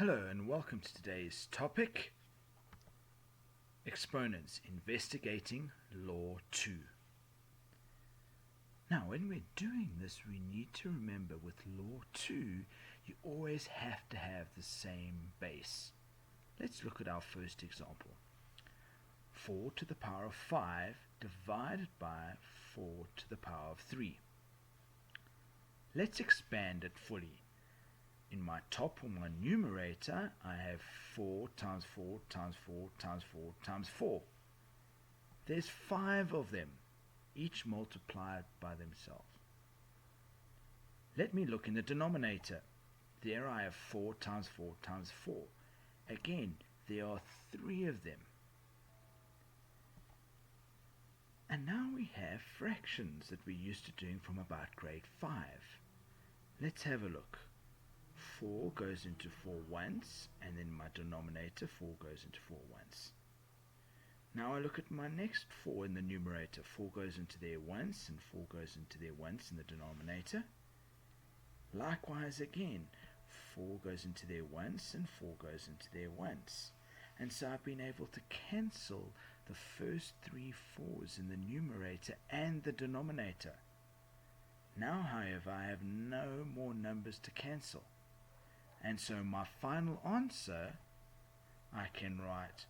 Hello and welcome to today's topic, Exponents Investigating Law 2. Now when we're doing this, we need to remember with Law 2, you always have to have the same base. Let's look at our first example. 4 to the power of 5 divided by 4 to the power of 3. Let's expand it fully. In my top or my numerator, I have 4 times 4 times 4 times 4 times 4. There's 5 of them, each multiplied by themselves. Let me look in the denominator. There I have 4 times 4 times 4. Again, there are 3 of them. And now we have fractions that we're used to doing from about grade 5. Let's have a look. 4 goes into 4 once, and then my denominator 4 goes into 4 once. Now I look at my next 4 in the numerator. 4 goes into there once, and 4 goes into there once in the denominator. Likewise again, 4 goes into there once, and 4 goes into there once. And so I've been able to cancel the first 3 4s in the numerator and the denominator. Now, however, I have no more numbers to cancel. And so my final answer, I can write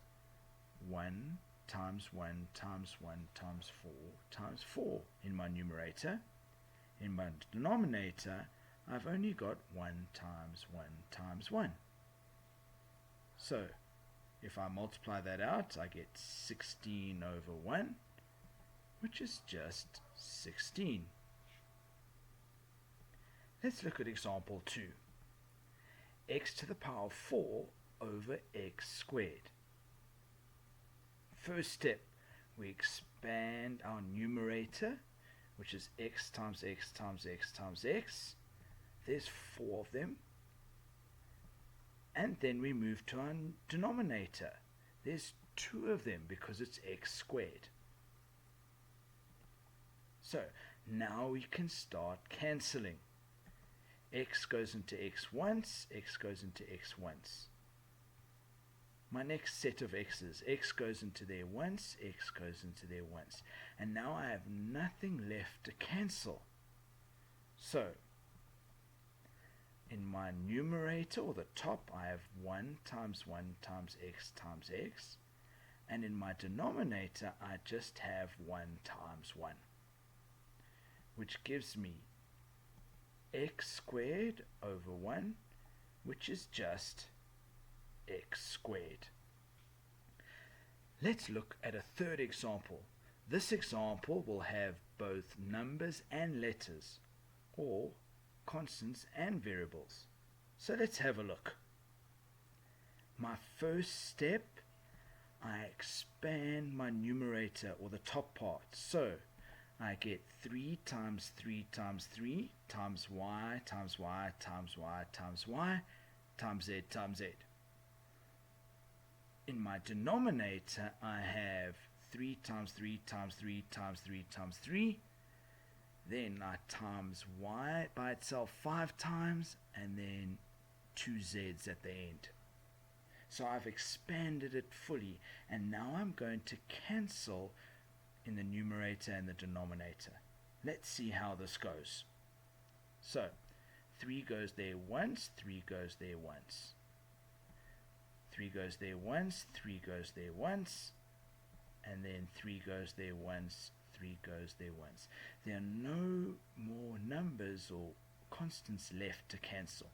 1 times 1 times 1 times 4 times 4 in my numerator. In my denominator, I've only got 1 times 1 times 1. So, if I multiply that out, I get 16 over 1, which is just 16. Let's look at example 2. X to the power of 4 over x squared. First step, we expand our numerator, which is x times x times x times x. There's 4 of them. And then we move to our denominator. There's 2 of them because it's x squared. So now we can start cancelling. X goes into x once, x goes into x once. My next set of x's, x goes into there once, x goes into there once. And now I have nothing left to cancel. So, in my numerator, or the top, I have 1 times 1 times x times x. And in my denominator, I just have 1 times 1. Which gives me x squared over 1, which is just x squared. Let's look at a third example. This example will have both numbers and letters, or constants and variables. So let's have a look. My first step, I expand my numerator, or the top part. So I get 3 times 3 times 3 times y times y times y times y times z times z. In my denominator, I have 3 times 3 times 3 times 3 times 3. Then I times y by itself 5 times, and then 2 z's at the end. So I've expanded it fully, and now I'm going to cancel in the numerator and the denominator. Let's see how this goes. So 3 goes there once, 3 goes there once. 3 goes there once, 3 goes there once, and then 3 goes there once, 3 goes there once. There are no more numbers or constants left to cancel.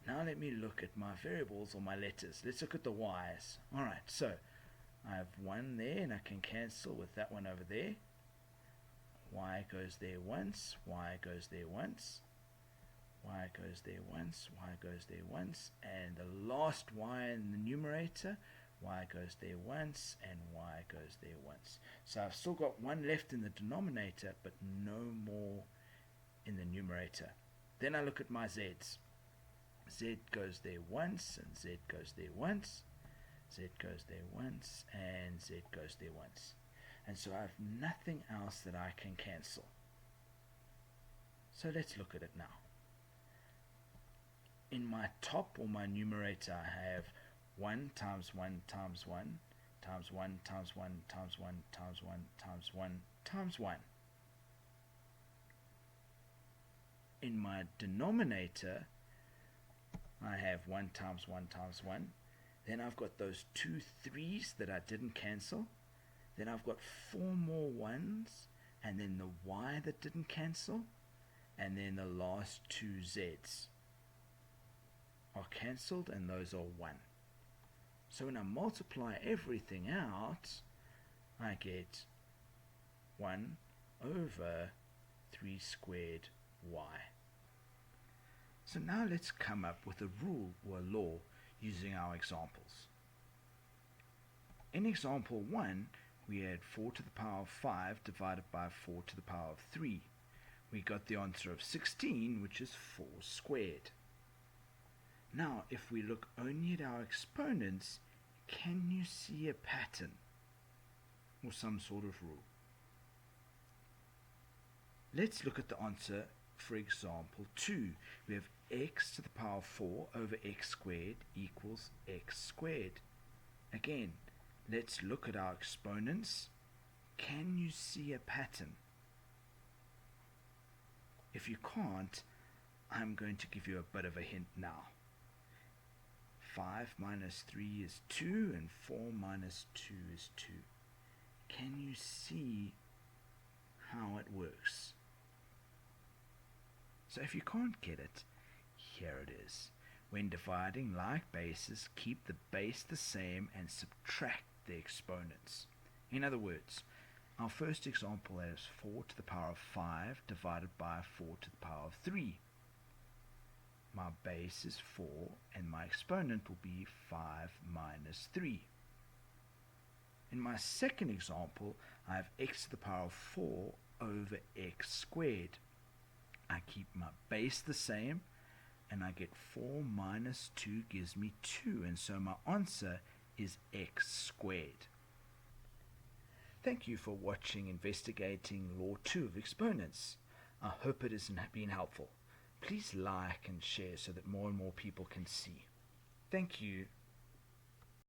Now let me look at my variables or my letters. Let's look at the y's. Alright, so I have 1 there, and I can cancel with that one over there. Y goes there once, y goes there once, y goes there once, y goes there once, and the last y in the numerator, y goes there once, and y goes there once. So I've still got 1 left in the denominator, but no more in the numerator. Then I look at my z's. Z goes there once, and Z goes there once, Z goes there once, and Z goes there once. And so I have nothing else that I can cancel. So let's look at it now. In my top or my numerator, I have 1 times 1 times 1 times 1 times 1 times 1 times 1 times 1 times 1. In my denominator, I have 1 times 1 times 1. Then I've got those 2 3's that I didn't cancel. Then I've got 4 more 1's, and then the y that didn't cancel, and then the last 2 z's are cancelled, and those are 1. So when I multiply everything out, I get 1 over 3 squared y. So now let's come up with a rule or a law using our examples. In example 1, we had 4 to the power of 5 divided by 4 to the power of 3. We got the answer of 16, which is 4 squared. Now, if we look only at our exponents, can you see a pattern or some sort of rule? Let's look at the answer for example 2. We have x to the power of 4 over x squared equals x squared. Again, let's look at our exponents. Can you see a pattern? If you can't, I'm going to give you a bit of a hint now. 5 minus 3 is 2, and 4 minus 2 is 2. Can you see how it works? So if you can't get it, here it is. When dividing like bases, keep the base the same and subtract the exponents. In other words, our first example is 4 to the power of 5 divided by 4 to the power of 3. My base is 4, and my exponent will be 5 minus 3. In my second example, I have x to the power of 4 over x squared. I keep my base the same, and I get 4 minus 2 gives me 2, and so my answer is x squared. Thank you for watching Investigating Law 2 of Exponents. I hope it has been helpful. Please like and share so that more and more people can see. Thank you.